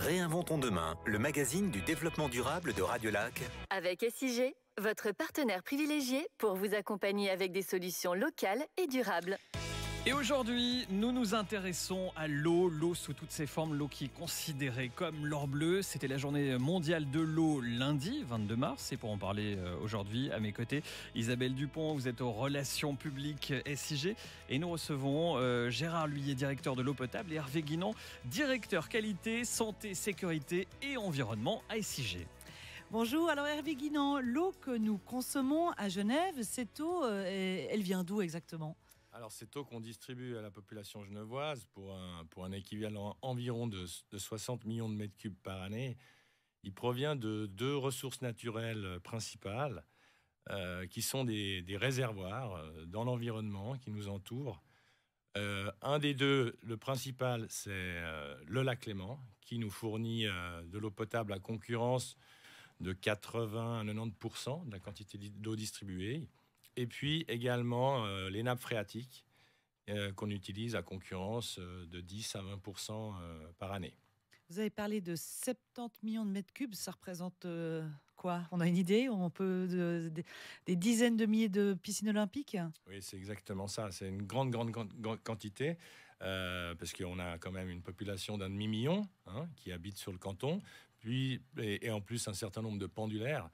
Réinventons demain, le magazine du développement durable de Radiolac. Avec SIG, votre partenaire privilégié pour vous accompagner avec des solutions locales et durables. Et aujourd'hui, nous nous intéressons à l'eau sous toutes ses formes, l'eau qui est considérée comme l'or bleu. C'était la journée mondiale de l'eau lundi 22 mars. Et pour en parler aujourd'hui, à mes côtés, Isabelle Dupont, vous êtes aux relations publiques SIG. Et nous recevons Gérard Lhuillier, directeur de l'eau potable, et Hervé Guinan, directeur qualité, santé, sécurité et environnement à SIG. Bonjour, alors Hervé Guinan, l'eau que nous consommons à Genève, cette eau, elle vient d'où exactement ? Alors, cette eau qu'on distribue à la population genevoise pour un équivalent environ de 60 millions de mètres cubes par année, il provient de deux ressources naturelles principales qui sont des réservoirs dans l'environnement qui nous entoure. Un des deux, le principal, c'est le lac Léman, qui nous fournit de l'eau potable à concurrence de 80 à 90% de la quantité d'eau distribuée. Et puis également les nappes phréatiques qu'on utilise à concurrence de 10 à 20% par année. Vous avez parlé de 70 millions de mètres cubes, ça représente quoi ? On a une idée ? On peut des dizaines de milliers de piscines olympiques ? Oui, c'est exactement ça. C'est une grande quantité parce qu'on a quand même une population d'un demi-million qui habite sur le canton. Puis, et en plus un certain nombre de pendulaires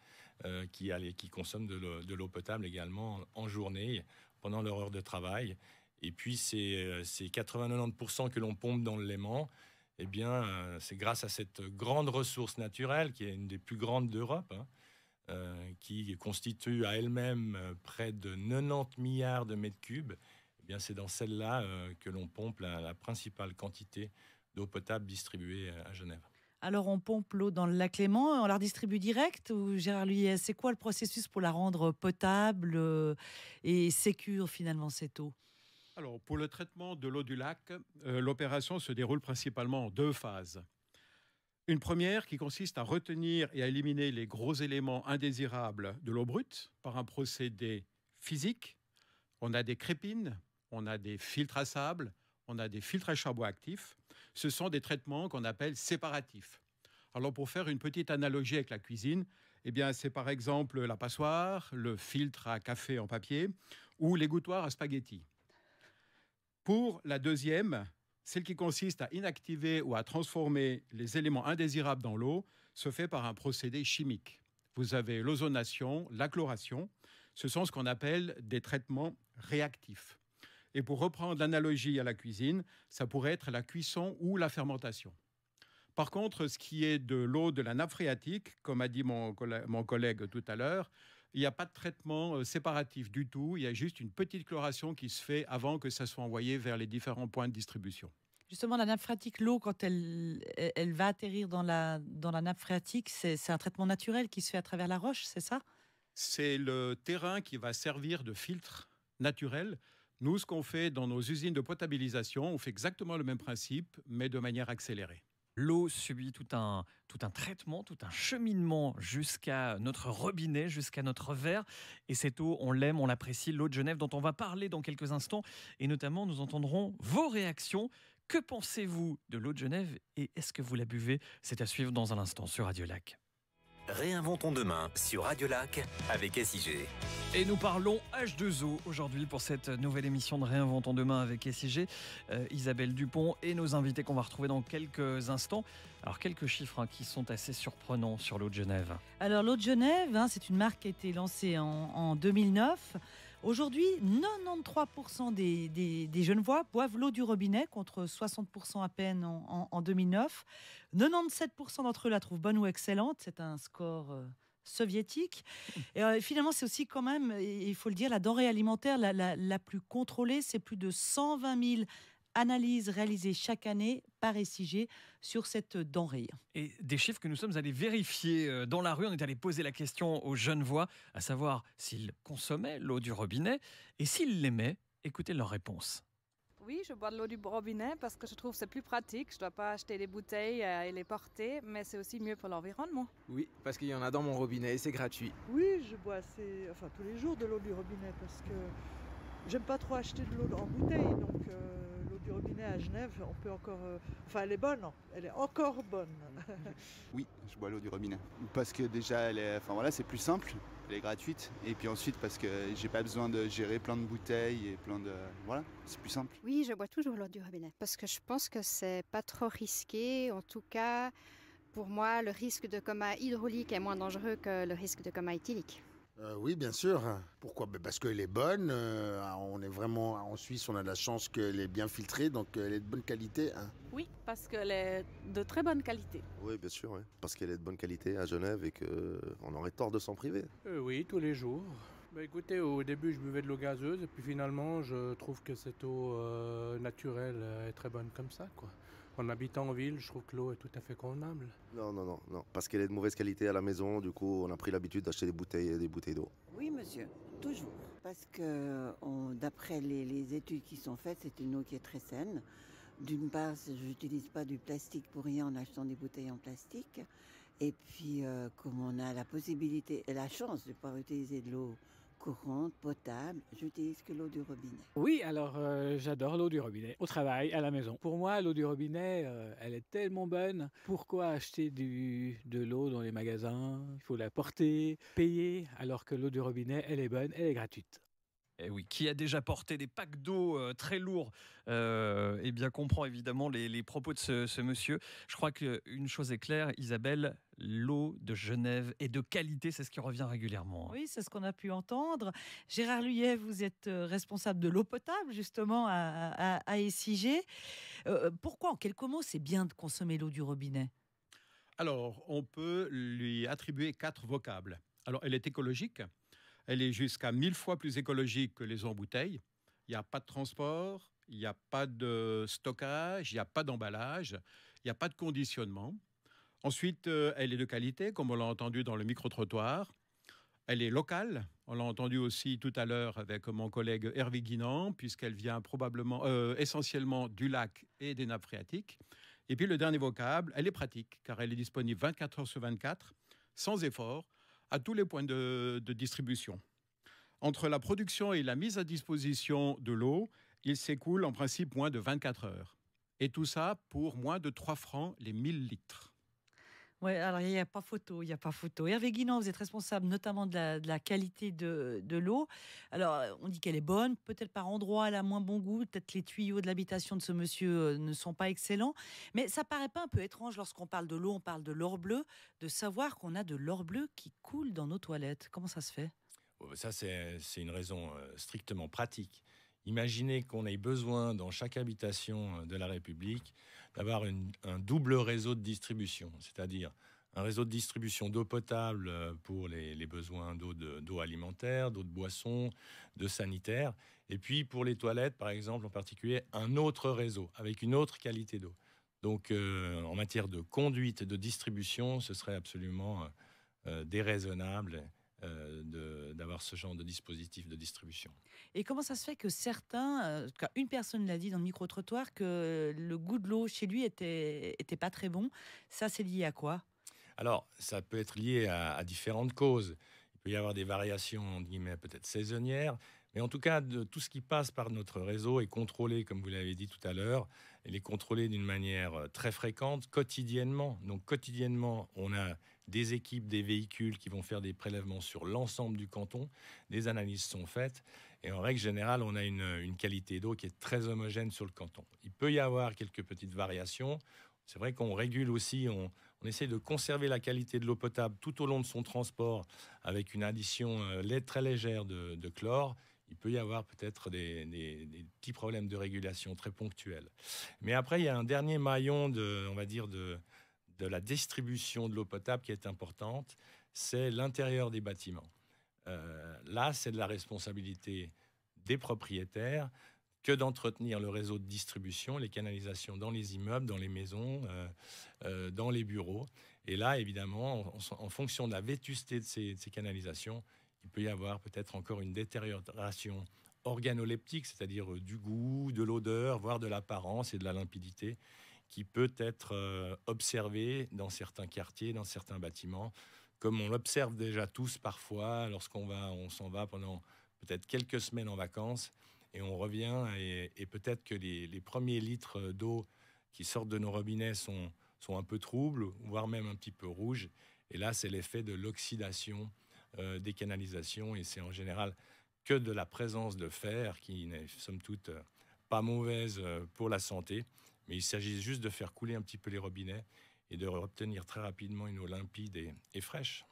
qui consomment de l'eau potable également en journée pendant leur heure de travail. Et puis c'est 80-90% que l'on pompe dans le Léman. Eh bien, c'est grâce à cette grande ressource naturelle qui est une des plus grandes d'Europe, qui constitue à elle-même près de 90 milliards de mètres cubes. Eh bien, c'est dans celle-là que l'on pompe la principale quantité d'eau potable distribuée à Genève. Alors, on pompe l'eau dans le lac Léman, on la redistribue direct ou Gérard Lhuillier, c'est quoi le processus pour la rendre potable et sécure finalement cette eau ? Alors, pour le traitement de l'eau du lac, l'opération se déroule principalement en deux phases. Une première qui consiste à retenir et à éliminer les gros éléments indésirables de l'eau brute par un procédé physique. On a des crépines, on a des filtres à sable, on a des filtres à charbon actifs. Ce sont des traitements qu'on appelle séparatifs. Alors, pour faire une petite analogie avec la cuisine, eh bien, c'est par exemple la passoire, le filtre à café en papier ou l'égouttoir à spaghettis. Pour la deuxième, celle qui consiste à inactiver ou à transformer les éléments indésirables dans l'eau, se fait par un procédé chimique. Vous avez l'ozonation, la chloration. Ce sont ce qu'on appelle des traitements réactifs. Et pour reprendre l'analogie à la cuisine, ça pourrait être la cuisson ou la fermentation. Par contre, ce qui est de l'eau de la nappe phréatique, comme a dit mon collègue tout à l'heure, il n'y a pas de traitement séparatif du tout. Il y a juste une petite chloration qui se fait avant que ça soit envoyé vers les différents points de distribution. Justement, la nappe phréatique, l'eau, quand elle va atterrir dans la nappe phréatique, c'est un traitement naturel qui se fait à travers la roche, c'est ça ? C'est le terrain qui va servir de filtre naturel. Nous, ce qu'on fait dans nos usines de potabilisation, on fait exactement le même principe, mais de manière accélérée. L'eau subit tout un traitement, tout un cheminement jusqu'à notre robinet, jusqu'à notre verre. Et cette eau, on l'aime, on l'apprécie, l'eau de Genève dont on va parler dans quelques instants. Et notamment, nous entendrons vos réactions. Que pensez-vous de l'eau de Genève et est-ce que vous la buvez ? C'est à suivre dans un instant sur Radiolac. Réinventons demain sur Radiolac avec SIG. Et nous parlons H2O aujourd'hui pour cette nouvelle émission de Réinventons demain avec SIG. Isabelle Dupont et nos invités qu'on va retrouver dans quelques instants. Alors quelques chiffres qui sont assez surprenants sur l'eau de Genève. Alors l'eau de Genève, c'est une marque qui a été lancée en 2009. Aujourd'hui, 93% des Genevois boivent l'eau du robinet contre 60% à peine en 2009. 97% d'entre eux la trouvent bonne ou excellente. C'est un score soviétique. Et finalement, c'est aussi quand même, il faut le dire, la denrée alimentaire la plus contrôlée. C'est plus de 120 000 analyses réalisées chaque année par SIG sur cette denrée. Et des chiffres que nous sommes allés vérifier dans la rue. On est allé poser la question aux Genevois, à savoir s'ils consommaient l'eau du robinet et s'ils l'aimaient. Écoutez leur réponse. Oui, je bois de l'eau du robinet parce que je trouve que c'est plus pratique. Je ne dois pas acheter des bouteilles et les porter, mais c'est aussi mieux pour l'environnement. Oui, parce qu'il y en a dans mon robinet et c'est gratuit. Oui, je bois tous les jours de l'eau du robinet parce que j'aime pas trop acheter de l'eau en bouteille. Donc l'eau du robinet à Genève, on peut encore... Enfin, elle est bonne, elle est encore bonne. Oui, je bois l'eau du robinet. Parce que déjà, c'est plus simple, elle est gratuite. Et puis ensuite, parce que j'ai pas besoin de gérer plein de bouteilles et Voilà, c'est plus simple. Oui, je bois toujours l'eau du robinet parce que je pense que c'est pas trop risqué. En tout cas, pour moi, le risque de coma hydraulique est moins dangereux que le risque de coma éthylique. Oui, bien sûr. Pourquoi? Parce qu'elle est bonne. On est vraiment en Suisse, on a la chance qu'elle est bien filtrée, donc elle est de bonne qualité. Oui, parce qu'elle est de très bonne qualité. Oui, bien sûr, parce qu'elle est de bonne qualité à Genève et qu'on aurait tort de s'en priver. Oui, tous les jours. Écoutez, au début, je buvais de l'eau gazeuse et puis finalement, je trouve que cette eau naturelle est très bonne comme ça, quoi. En habitant en ville, je trouve que l'eau est tout à fait convenable. Non, parce qu'elle est de mauvaise qualité à la maison, du coup on a pris l'habitude d'acheter des bouteilles d'eau. Oui monsieur, toujours. Parce que d'après les études qui sont faites, c'est une eau qui est très saine. D'une part, je n'utilise pas du plastique pour rien en achetant des bouteilles en plastique. Et puis, comme on a la possibilité et la chance de pouvoir utiliser de l'eau courante, potable, j'utilise que l'eau du robinet. Oui, alors j'adore l'eau du robinet, au travail, à la maison. Pour moi, l'eau du robinet, elle est tellement bonne. Pourquoi acheter de l'eau dans les magasins? Il faut la porter, payer, alors que l'eau du robinet, elle est bonne, elle est gratuite. Et oui, qui a déjà porté des packs d'eau très lourds, eh bien comprend évidemment les propos de ce monsieur. Je crois qu'une chose est claire, Isabelle, l'eau de Genève est de qualité, c'est ce qui revient régulièrement. Oui, c'est ce qu'on a pu entendre. Gérard Luyet, vous êtes responsable de l'eau potable justement à SIG. Pourquoi, en quelques mots, c'est bien de consommer l'eau du robinet? Alors, on peut lui attribuer 4 vocables. Alors, elle est écologique. Elle est jusqu'à 1000 fois plus écologique que les eaux en bouteille. Il n'y a pas de transport, il n'y a pas de stockage, il n'y a pas d'emballage, il n'y a pas de conditionnement. Ensuite, elle est de qualité, comme on l'a entendu dans le micro-trottoir. Elle est locale, on l'a entendu aussi tout à l'heure avec mon collègue Hervé Guinan, puisqu'elle vient probablement essentiellement du lac et des nappes phréatiques. Et puis le dernier vocable, elle est pratique, car elle est disponible 24 heures sur 24, sans effort, à tous les points de distribution. Entre la production et la mise à disposition de l'eau, il s'écoule en principe moins de 24 heures. Et tout ça pour moins de 3 francs les 1000 litres. Oui, alors il n'y a pas photo, Hervé Guinan, vous êtes responsable notamment de la qualité de l'eau. Alors, on dit qu'elle est bonne, peut-être par endroit elle a moins bon goût, peut-être les tuyaux de l'habitation de ce monsieur ne sont pas excellents. Mais ça paraît pas un peu étrange lorsqu'on parle de l'eau, on parle de l'or bleu, de savoir qu'on a de l'or bleu qui coule dans nos toilettes. Comment ça se fait? Ça, c'est une raison strictement pratique. Imaginez qu'on ait besoin dans chaque habitation de la République d'avoir un double réseau de distribution, c'est-à-dire un réseau de distribution d'eau potable pour les besoins d'eau alimentaire, d'eau de boisson, de sanitaire, et puis pour les toilettes, par exemple, en particulier, un autre réseau avec une autre qualité d'eau. Donc, en matière de conduite et de distribution, ce serait absolument déraisonnable d'avoir ce genre de dispositif de distribution. Et comment ça se fait que certains, en tout cas une personne l'a dit dans le micro-trottoir, que le goût de l'eau chez lui était pas très bon? Ça, c'est lié à quoi? Alors, ça peut être lié à différentes causes. Il peut y avoir des variations, entre guillemets, peut-être saisonnières, mais en tout cas, tout ce qui passe par notre réseau est contrôlé, comme vous l'avez dit tout à l'heure. Elle est contrôlée d'une manière très fréquente, quotidiennement. Donc, quotidiennement, on a des équipes, des véhicules qui vont faire des prélèvements sur l'ensemble du canton. Des analyses sont faites. Et en règle générale, on a une qualité d'eau qui est très homogène sur le canton. Il peut y avoir quelques petites variations. C'est vrai qu'on régule aussi, on essaie de conserver la qualité de l'eau potable tout au long de son transport avec une addition très légère de chlore. Il peut y avoir peut-être des petits problèmes de régulation très ponctuels. Mais après, il y a un dernier maillon de la distribution de l'eau potable qui est importante, c'est l'intérieur des bâtiments. Là, c'est de la responsabilité des propriétaires que d'entretenir le réseau de distribution, les canalisations dans les immeubles, dans les maisons, dans les bureaux. Et là, évidemment, en fonction de la vétusté de ces canalisations, il peut y avoir peut-être encore une détérioration organoleptique, c'est-à-dire du goût, de l'odeur, voire de l'apparence et de la limpidité, qui peut être observée dans certains quartiers, dans certains bâtiments, comme on l'observe déjà tous parfois lorsqu'on s'en va pendant peut-être quelques semaines en vacances et on revient, et peut-être que les premiers litres d'eau qui sortent de nos robinets sont un peu troubles, voire même un petit peu rouges. Et là, c'est l'effet de l'oxydation des canalisations, et c'est en général que de la présence de fer qui n'est somme toute pas mauvaise pour la santé, mais il s'agit juste de faire couler un petit peu les robinets et de obtenir très rapidement une eau limpide et fraîche.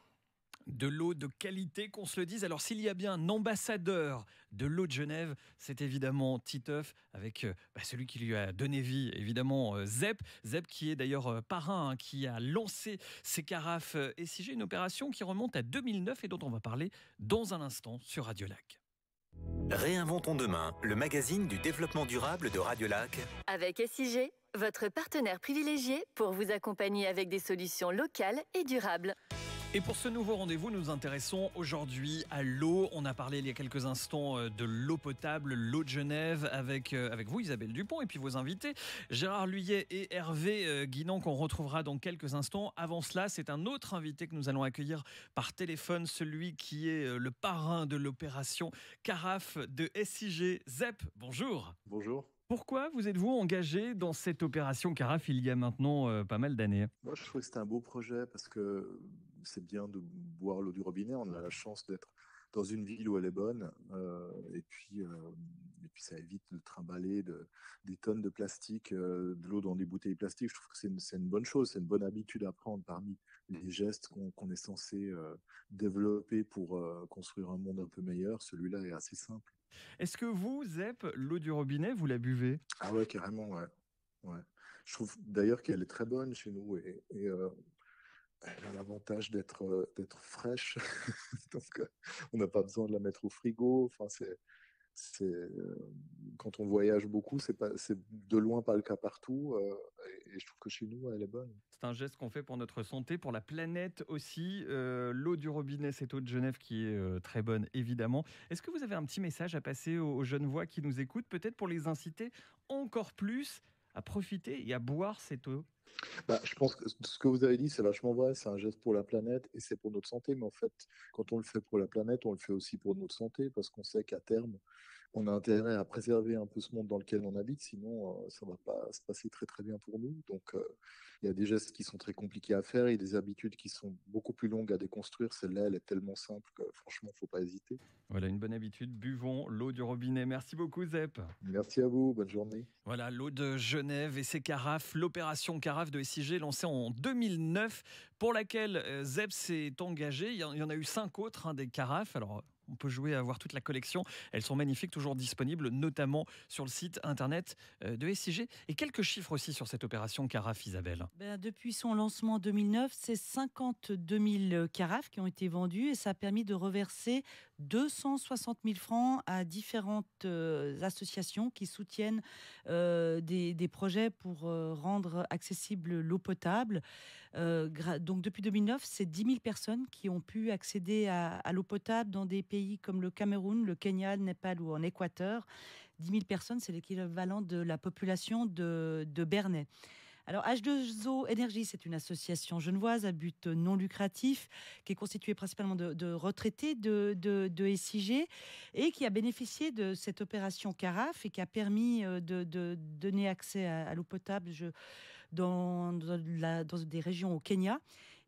De l'eau de qualité, qu'on se le dise. Alors, s'il y a bien un ambassadeur de l'eau de Genève, c'est évidemment Titeuf, avec celui qui lui a donné vie, évidemment Zep. Zep qui est d'ailleurs parrain, qui a lancé ces carafes SIG, une opération qui remonte à 2009 et dont on va parler dans un instant sur Radio Lac. Réinventons demain, le magazine du développement durable de Radio Lac. Avec SIG, votre partenaire privilégié pour vous accompagner avec des solutions locales et durables. Et pour ce nouveau rendez-vous, nous nous intéressons aujourd'hui à l'eau. On a parlé il y a quelques instants de l'eau potable, l'eau de Genève, avec vous Isabelle Dupont et puis vos invités, Gérard Luyet et Hervé Guinan, qu'on retrouvera dans quelques instants. Avant cela, c'est un autre invité que nous allons accueillir par téléphone, celui qui est le parrain de l'opération Carafe de SIG. Zep, bonjour. Bonjour. Pourquoi vous êtes-vous engagé dans cette opération Carafe il y a maintenant pas mal d'années? Moi, je trouvais que c'était un beau projet parce que c'est bien de boire l'eau du robinet. On a la chance d'être dans une ville où elle est bonne. Et puis ça évite de trimballer des tonnes de plastique, de l'eau dans des bouteilles plastiques. Je trouve que c'est une bonne chose, c'est une bonne habitude à prendre parmi les gestes qu'on est censé développer pour construire un monde un peu meilleur. Celui-là est assez simple. Est-ce que vous, Zep, l'eau du robinet, vous la buvez? Ah ouais, carrément, ouais. Je trouve d'ailleurs qu'elle est très bonne chez nous et elle a l'avantage d'être fraîche. Donc, on n'a pas besoin de la mettre au frigo. Enfin, quand on voyage beaucoup, c'est de loin pas le cas partout. Et je trouve que chez nous, elle est bonne. C'est un geste qu'on fait pour notre santé, pour la planète aussi. L'eau du robinet, cette eau de Genève qui est très bonne, évidemment. Est-ce que vous avez un petit message à passer aux Genevois qui nous écoutent, peut-être pour les inciter encore plus à profiter et à boire cette eau? Je pense que ce que vous avez dit, c'est vachement vrai. C'est un geste pour la planète et c'est pour notre santé. Mais en fait, quand on le fait pour la planète, on le fait aussi pour notre santé parce qu'on sait qu'à terme, on a intérêt à préserver un peu ce monde dans lequel on habite. Sinon, ça ne va pas se passer très très bien pour nous. Donc, il y a des gestes qui sont très compliqués à faire et des habitudes qui sont beaucoup plus longues à déconstruire. Celle-là, elle est tellement simple que franchement, il ne faut pas hésiter. Voilà une bonne habitude. Buvons l'eau du robinet. Merci beaucoup, Zep. Merci à vous. Bonne journée. Voilà, l'eau de Genève et ses carafes. L'opération Carafe de SIG lancée en 2009 pour laquelle Zep s'est engagé. Il y en a eu 5 autres, des carafes. Alors, on peut jouer à voir toute la collection. Elles sont magnifiques, toujours disponibles, notamment sur le site internet de SIG. Et quelques chiffres aussi sur cette opération Carafe, Isabelle. Depuis son lancement en 2009, c'est 52 000 carafes qui ont été vendues et ça a permis de reverser 260 000 francs à différentes associations qui soutiennent des projets pour rendre accessible l'eau potable. Donc depuis 2009, c'est 10 000 personnes qui ont pu accéder à l'eau potable dans des pays comme le Cameroun, le Kenya, le Népal ou en Équateur. 10 000 personnes, c'est l'équivalent de la population de Bernay. Alors, H2O Énergie, c'est une association genevoise à but non lucratif qui est constituée principalement de retraités de SIG et qui a bénéficié de cette opération Carafe et qui a permis de donner accès à l'eau potable dans des régions au Kenya.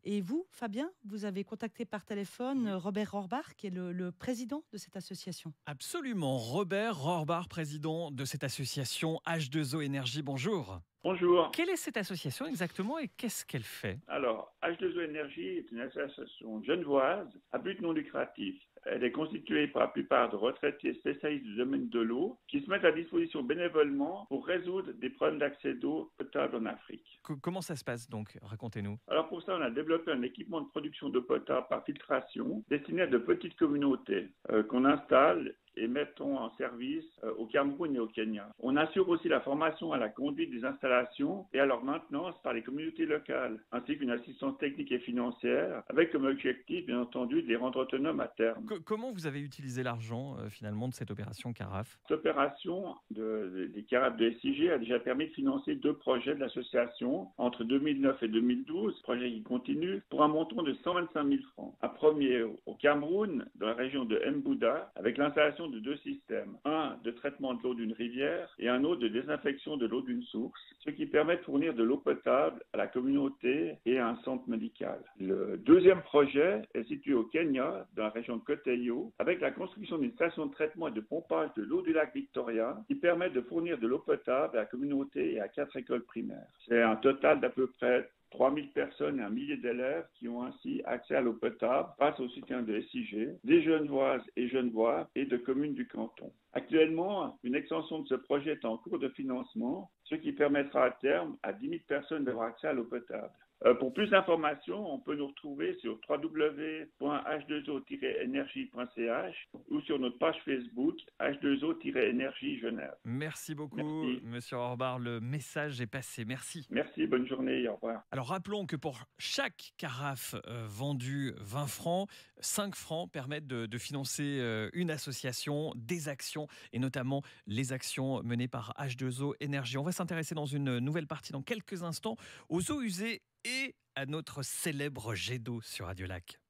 Et vous, Fabien, vous avez contacté par téléphone Robert Rohrbach, qui est le président de cette association. Absolument, Robert Rohrbach, président de cette association H2O Énergie. Bonjour. Bonjour. Quelle est cette association exactement et qu'est-ce qu'elle fait? Alors, H2O Énergie est une association genevoise à but non lucratif. Elle est constituée pour la plupart de retraités spécialistes du domaine de l'eau qui se mettent à disposition bénévolement pour résoudre des problèmes d'accès d'eau potable en Afrique. Comment ça se passe donc? Racontez-nous. Alors pour ça, on a développé un équipement de production d'eau potable par filtration destiné à de petites communautés qu'on installe et mettons en service au Cameroun et au Kenya. On assure aussi la formation à la conduite des installations et à leur maintenance par les communautés locales, ainsi qu'une assistance technique et financière, avec comme objectif, bien entendu, de les rendre autonomes à terme. Comment vous avez utilisé l'argent, finalement, de cette opération Carafe? Cette opération des carafes de SIG a déjà permis de financer 2 projets de l'association entre 2009 et 2012, projet qui continue, pour un montant de 125 000 francs. Un premier au Cameroun, dans la région de Mbouda, avec l'installation l'installation de 2 systèmes, un de traitement de l'eau d'une rivière et un autre de désinfection de l'eau d'une source, ce qui permet de fournir de l'eau potable à la communauté et à un centre médical. Le deuxième projet est situé au Kenya, dans la région de Koteyo, avec la construction d'une station de traitement et de pompage de l'eau du lac Victoria qui permet de fournir de l'eau potable à la communauté et à 4 écoles primaires. C'est un total d'à peu près 3000 personnes et un millier d'élèves qui ont ainsi accès à l'eau potable grâce au soutien de SIG, des Genevoises et Genevois et de communes du canton. Actuellement, une extension de ce projet est en cours de financement, ce qui permettra à terme à 10 000 personnes d'avoir accès à l'eau potable. Pour plus d'informations, on peut nous retrouver sur www.h2o-energie.ch ou sur notre page Facebook H2O-Énergie Genève. Merci beaucoup, Monsieur Orbar. Le message est passé. Merci. Merci, bonne journée. Au revoir. Alors rappelons que pour chaque carafe vendue 20 francs, 5 francs permettent de financer une association, des actions et notamment les actions menées par H2O Énergie. On va s'intéresser dans une nouvelle partie dans quelques instants aux eaux usées et à notre célèbre jet d'eau sur Radio Lac.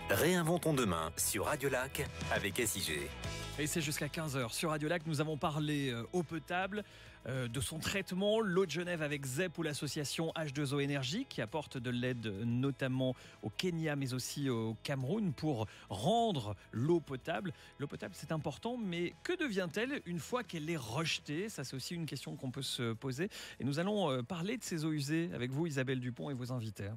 Réinventons demain sur Radio Lac avec SIG. Et c'est jusqu'à 15h. Sur Radio Lac, nous avons parlé eau potable, de son traitement, l'eau de Genève avec ZEP ou l'association H2O Énergie qui apporte de l'aide notamment au Kenya mais aussi au Cameroun pour rendre l'eau potable. L'eau potable, c'est important, mais que devient-elle une fois qu'elle est rejetée? Ça, c'est aussi une question qu'on peut se poser. Et nous allons parler de ces eaux usées avec vous, Isabelle Dupont, et vos invités.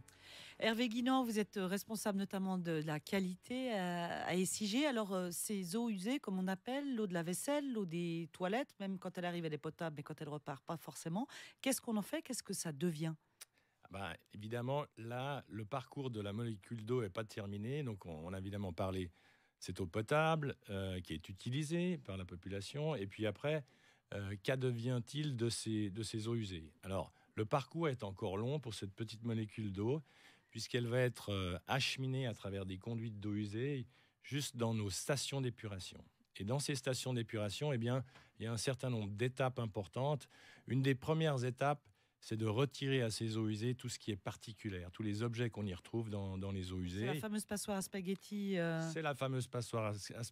Hervé Guinan, vous êtes responsable notamment de la qualité à SIG. Alors, ces eaux usées, comme on appelle, l'eau de la vaisselle, l'eau des toilettes, même quand elle arrive, elle est potable, mais quand elle repart, pas forcément. Qu'est-ce qu'on en fait? Qu'est-ce que ça devient? Évidemment, là, le parcours de la molécule d'eau n'est pas terminé. Donc, on a évidemment parlé cette eau potable qui est utilisée par la population. Et puis après, qu'advient-il de ces eaux usées? Alors, le parcours est encore long pour cette petite molécule d'eau, puisqu'elle va être acheminée à travers des conduites d'eau usée juste dans nos stations d'épuration. Et dans ces stations d'épuration, il y a un certain nombre d'étapes importantes. Une des premières étapes, c'est de retirer à ces eaux usées tout ce qui est particulaire, tous les objets qu'on y retrouve dans les eaux usées. C'est la fameuse passoire à spaghetti. C'est la fameuse passoire à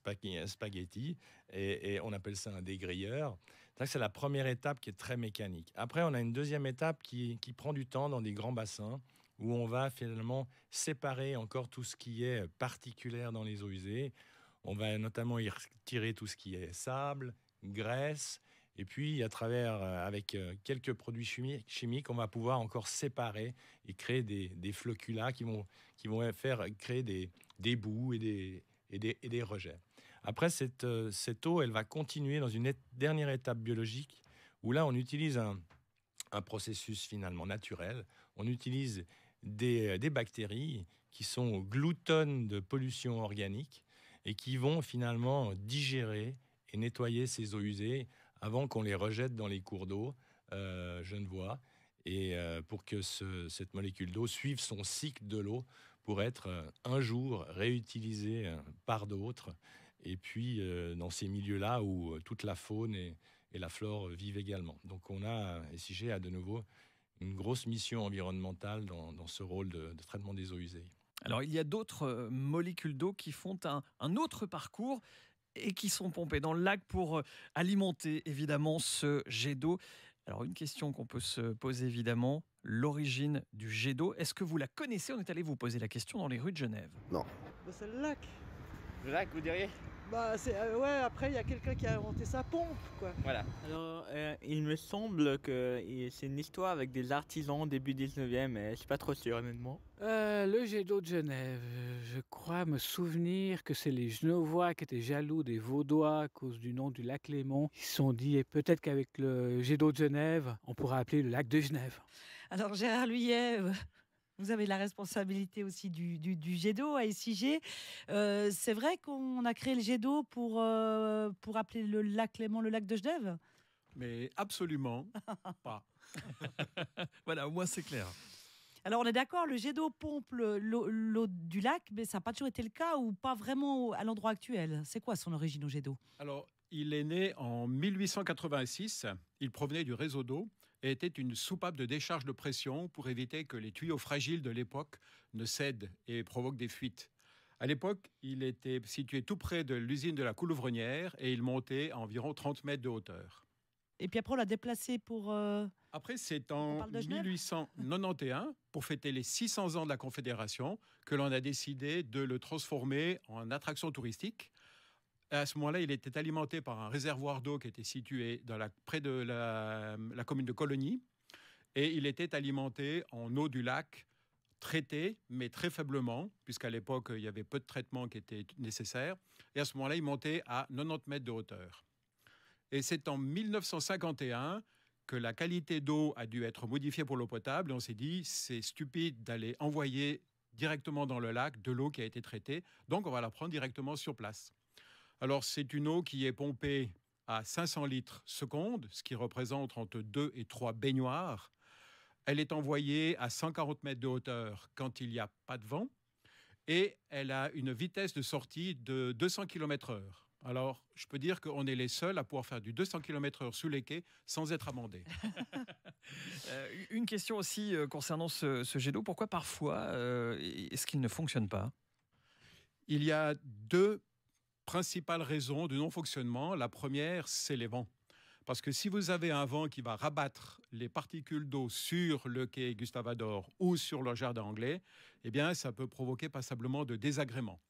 spaghetti, et on appelle ça un dégrayeur. C'est la première étape qui est très mécanique. Après, on a une deuxième étape qui prend du temps dans des grands bassins, où on va finalement séparer encore tout ce qui est particulière dans les eaux usées. On va notamment y retirer tout ce qui est sable, graisse, et puis à travers, avec quelques produits chimiques, on va pouvoir encore séparer et créer des floculats qui vont faire créer des boues et des rejets. Après, cette eau, elle va continuer dans une dernière étape biologique, où là, on utilise un processus finalement naturel. On utilise des bactéries qui sont gloutonnes de pollution organique et qui vont finalement digérer et nettoyer ces eaux usées avant qu'on les rejette dans les cours d'eau genevois, et pour que cette molécule d'eau suive son cycle de l'eau pour être un jour réutilisée par d'autres, et puis dans ces milieux-là où toute la faune et la flore vivent également. Donc SIG a de nouveau une grosse mission environnementale dans ce rôle de traitement des eaux usées. Alors, il y a d'autres molécules d'eau qui font un autre parcours et qui sont pompées dans le lac pour alimenter évidemment ce jet d'eau. Alors, une question qu'on peut se poser évidemment, l'origine du jet d'eau, est-ce que vous la connaissez? On est allé vous poser la question dans les rues de Genève. Non. C'est le lac. Le lac, vous diriez? Après il y a quelqu'un qui a inventé sa pompe, quoi. Voilà. Alors, il me semble que c'est une histoire avec des artisans début 19e, mais je suis pas trop sûr, honnêtement. Le jet d'eau de Genève, je crois me souvenir que c'est les Genevois qui étaient jaloux des Vaudois à cause du nom du lac Léman. Ils se sont dit, et peut-être qu'avec le jet d'eau de Genève, on pourra appeler le lac de Genève. Alors Gérard Luyet, vous avez la responsabilité aussi du jet d'eau à SIG. C'est vrai qu'on a créé le jet d'eau pour appeler le lac Léman le lac de Genève? Mais absolument pas. Voilà, au moins c'est clair. Alors on est d'accord, le jet d'eau pompe l'eau du lac, mais ça n'a pas toujours été le cas, ou pas vraiment à l'endroit actuel. C'est quoi son origine au jet d'eau? Alors, il est né en 1886. Il provenait du réseau d'eau et était une soupape de décharge de pression pour éviter que les tuyaux fragiles de l'époque ne cèdent et provoquent des fuites. À l'époque, il était situé tout près de l'usine de la Coulouvronnière et il montait à environ 30 mètres de hauteur. Et puis après, on l'a déplacé pour... Après, c'est en parle de Genève 1891, pour fêter les 600 ans de la Confédération, que l'on a décidé de le transformer en attraction touristique. À ce moment-là, il était alimenté par un réservoir d'eau qui était situé près de la commune de Cologny. Et il était alimenté en eau du lac, traitée, mais très faiblement, puisqu'à l'époque, il y avait peu de traitements qui étaient nécessaires. Et à ce moment-là, il montait à 90 mètres de hauteur. Et c'est en 1951 que la qualité d'eau a dû être modifiée pour l'eau potable. Et on s'est dit, c'est stupide d'aller envoyer directement dans le lac de l'eau qui a été traitée. Donc, on va la prendre directement sur place. Alors, c'est une eau qui est pompée à 500 litres seconde, ce qui représente entre 2 et 3 baignoires. Elle est envoyée à 140 mètres de hauteur quand il n'y a pas de vent. Et elle a une vitesse de sortie de 200 km/h. Alors, je peux dire qu'on est les seuls à pouvoir faire du 200 km/h sous les quais sans être amendés. Une question aussi concernant ce jet d'eau. Pourquoi parfois est-ce qu'il ne fonctionne pas? Il y a 2 principales raisons de non-fonctionnement. La première, c'est les vents. Parce que si vous avez un vent qui va rabattre les particules d'eau sur le quai Gustave-Adolphe ou sur le jardin anglais, eh bien, ça peut provoquer passablement de désagréments.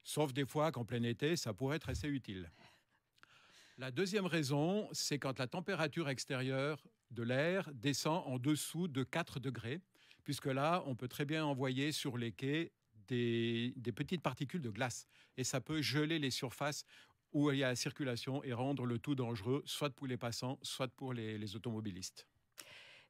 Sauf des fois qu'en plein été, ça pourrait être assez utile. La deuxième raison, c'est quand la température extérieure de l'air descend en dessous de 4 degrés, puisque là, on peut très bien envoyer sur les quais des petites particules de glace. Et ça peut geler les surfaces où il y a la circulation et rendre le tout dangereux, soit pour les passants, soit pour les automobilistes.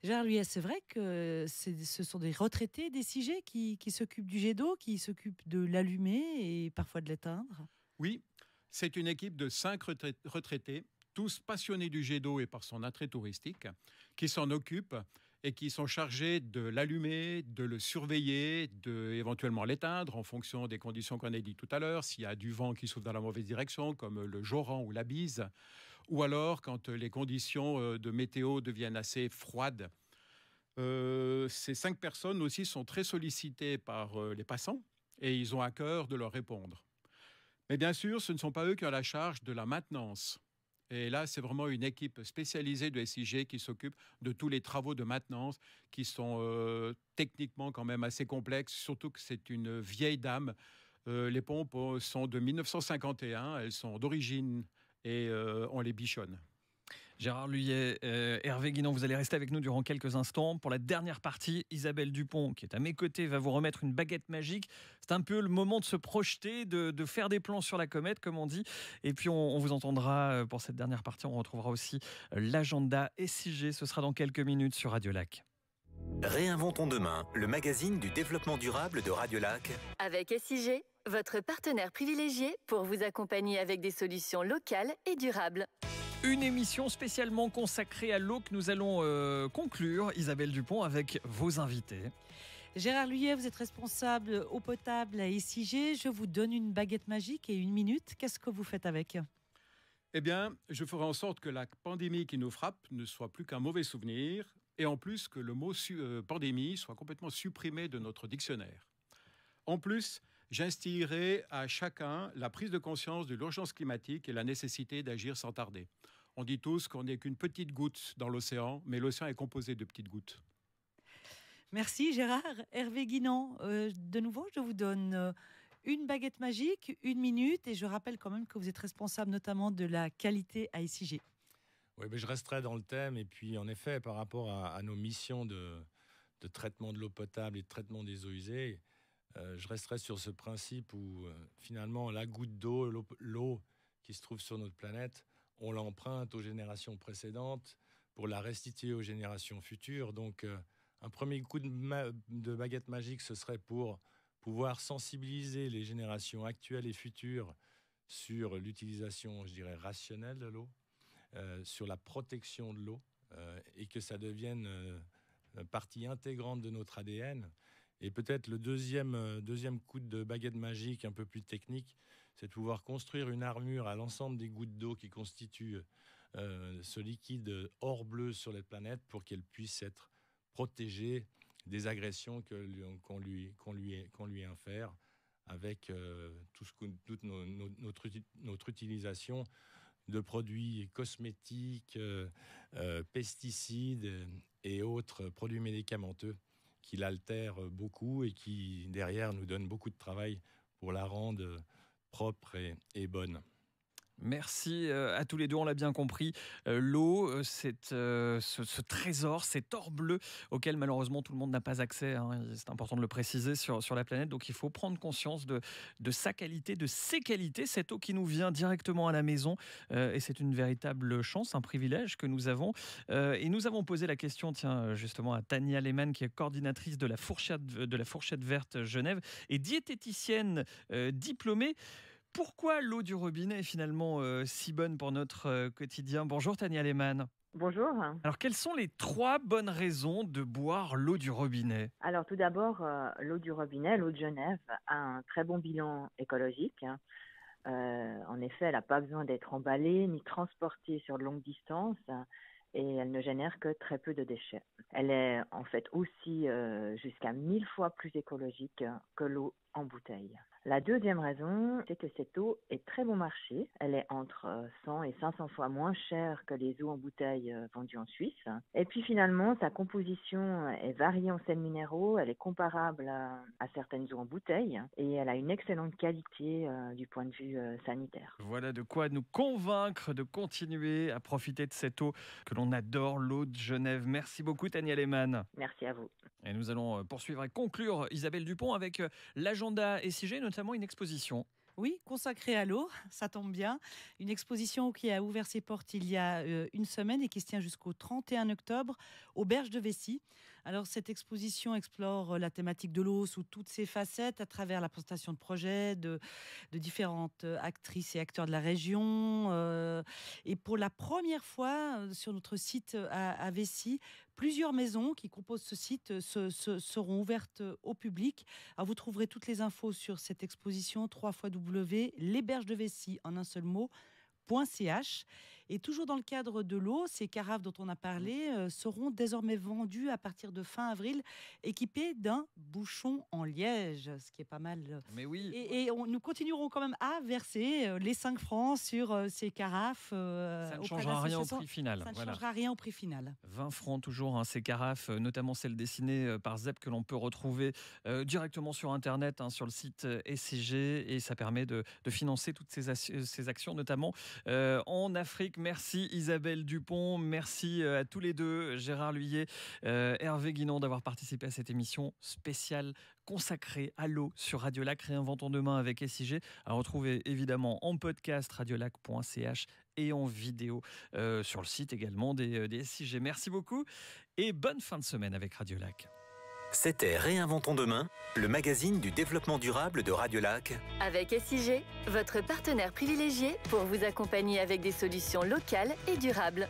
Gérard Luyet, c'est vrai que ce sont des retraités des CIG qui s'occupent du jet d'eau, qui s'occupent de l'allumer et parfois de l'éteindre? Oui, c'est une équipe de 5 retraités, tous passionnés du jet d'eau et par son attrait touristique, qui s'en occupent et qui sont chargés de l'allumer, de le surveiller, éventuellement l'éteindre en fonction des conditions qu'on a dit tout à l'heure, s'il y a du vent qui souffle dans la mauvaise direction, comme le joran ou la bise, ou alors quand les conditions de météo deviennent assez froides. Ces 5 personnes aussi sont très sollicitées par les passants et ils ont à cœur de leur répondre. Mais bien sûr, ce ne sont pas eux qui ont la charge de la maintenance. Et là, c'est vraiment une équipe spécialisée de SIG qui s'occupe de tous les travaux de maintenance qui sont techniquement quand même assez complexes, surtout que c'est une vieille dame. Les pompes sont de 1951, elles sont d'origine et on les bichonne. Gérard Luyet, Hervé Guinan, vous allez rester avec nous durant quelques instants. Pour la dernière partie, Isabelle Dupont, qui est à mes côtés, va vous remettre une baguette magique. C'est un peu le moment de se projeter, de faire des plans sur la comète, comme on dit. Et puis, on vous entendra pour cette dernière partie. On retrouvera aussi l'agenda SIG. Ce sera dans quelques minutes sur Radio Lac. Réinventons demain, le magazine du développement durable de Radio Lac. Avec SIG, votre partenaire privilégié pour vous accompagner avec des solutions locales et durables. Une émission spécialement consacrée à l'eau que nous allons conclure, Isabelle Dupont, avec vos invités. Gérard Luyet, vous êtes responsable eau potable à SIG. Je vous donne une baguette magique et 1 minute. Qu'est-ce que vous faites avec? Eh bien, je ferai en sorte que la pandémie qui nous frappe ne soit plus qu'un mauvais souvenir et en plus que le mot pandémie soit complètement supprimé de notre dictionnaire. En plus, j'instillerai à chacun la prise de conscience de l'urgence climatique et la nécessité d'agir sans tarder. On dit tous qu'on n'est qu'une petite goutte dans l'océan, mais l'océan est composé de petites gouttes. Merci Gérard. Hervé Guinan, de nouveau, je vous donne une baguette magique, 1 minute, et je rappelle quand même que vous êtes responsable notamment de la qualité à SIG. Oui, mais je resterai dans le thème, et puis en effet, par rapport à nos missions de traitement de l'eau potable et de traitement des eaux usées, je resterai sur ce principe où finalement la goutte d'eau, l'eau qui se trouve sur notre planète, on l'emprunte aux générations précédentes pour la restituer aux générations futures. Donc un premier coup de baguette magique, ce serait pour pouvoir sensibiliser les générations actuelles et futures sur l'utilisation, je dirais, rationnelle de l'eau, sur la protection de l'eau, et que ça devienne partie intégrante de notre ADN. Et peut-être le deuxième coup de baguette magique un peu plus technique, c'est de pouvoir construire une armure à l'ensemble des gouttes d'eau qui constituent ce liquide or bleu sur la planète pour qu'elle puisse être protégée des agressions qu'on lui infère avec toute notre utilisation de produits cosmétiques, pesticides et autres produits médicamenteux qui l'altèrent beaucoup et qui, derrière, nous donnent beaucoup de travail pour la rendre propre et bonne. Merci à tous les deux, on l'a bien compris. L'eau, c'est ce trésor, cet or bleu auquel malheureusement tout le monde n'a pas accès. C'est important de le préciser sur la planète. Donc il faut prendre conscience de sa qualité, de ses qualités. Cette eau qui nous vient directement à la maison. Et c'est une véritable chance, un privilège que nous avons. Et nous avons posé la question, justement, à Tania Lehmann, qui est coordinatrice de la Fourchette Verte Genève et diététicienne diplômée. Pourquoi l'eau du robinet est finalement si bonne pour notre quotidien? Bonjour Tania Lehmann. Bonjour. Alors quelles sont les 3 bonnes raisons de boire l'eau du robinet? Alors tout d'abord, l'eau du robinet, l'eau de Genève, a un très bon bilan écologique. En effet, elle n'a pas besoin d'être emballée ni transportée sur de longues distances. Et elle ne génère que très peu de déchets. Elle est en fait aussi jusqu'à 1000 fois plus écologique que l'eau en bouteille. La deuxième raison, c'est que cette eau est très bon marché. Elle est entre 100 et 500 fois moins chère que les eaux en bouteille vendues en Suisse. Et puis finalement, sa composition est variée en sels minéraux. Elle est comparable à certaines eaux en bouteille et elle a une excellente qualité du point de vue sanitaire. Voilà de quoi nous convaincre de continuer à profiter de cette eau que l'on adore, l'eau de Genève. Merci beaucoup Tania Lehmann. Merci à vous. Et nous allons poursuivre et conclure, Isabelle Dupont, avec l'agenda SIG, notamment une exposition. Oui, consacrée à l'eau, ça tombe bien. Une exposition qui a ouvert ses portes il y a une semaine et qui se tient jusqu'au 31 octobre aux Berges de Vessy. Alors, cette exposition explore la thématique de l'eau sous toutes ses facettes à travers la présentation de projets de différentes actrices et acteurs de la région. Et pour la première fois, sur notre site à Vessy, plusieurs maisons qui composent ce site seront ouvertes au public. Alors, vous trouverez toutes les infos sur cette exposition, www.lesbergesdevessy, en un seul mot, .ch. Et toujours dans le cadre de l'eau, ces carafes dont on a parlé seront désormais vendues à partir de fin avril, équipées d'un bouchon en liège, ce qui est pas mal. Mais oui. Et nous continuerons quand même à verser les 5 francs sur ces carafes. Ça ne changera rien au prix final. Ça ne changera rien au prix final. 20 francs toujours, ces carafes, notamment celles dessinées par Zep, que l'on peut retrouver directement sur Internet, sur le site SCG, et ça permet de financer toutes ces actions, notamment en Afrique. Merci Isabelle Dupont, merci à tous les deux, Gérard Lhuillet, Hervé Guinan, d'avoir participé à cette émission spéciale consacrée à l'eau sur Radiolac. Réinventons demain avec SIG, à retrouver évidemment en podcast radiolac.ch et en vidéo sur le site également des SIG. Merci beaucoup et bonne fin de semaine avec Radiolac. C'était Réinventons demain, le magazine du développement durable de Radiolac. Avec SIG, votre partenaire privilégié pour vous accompagner avec des solutions locales et durables.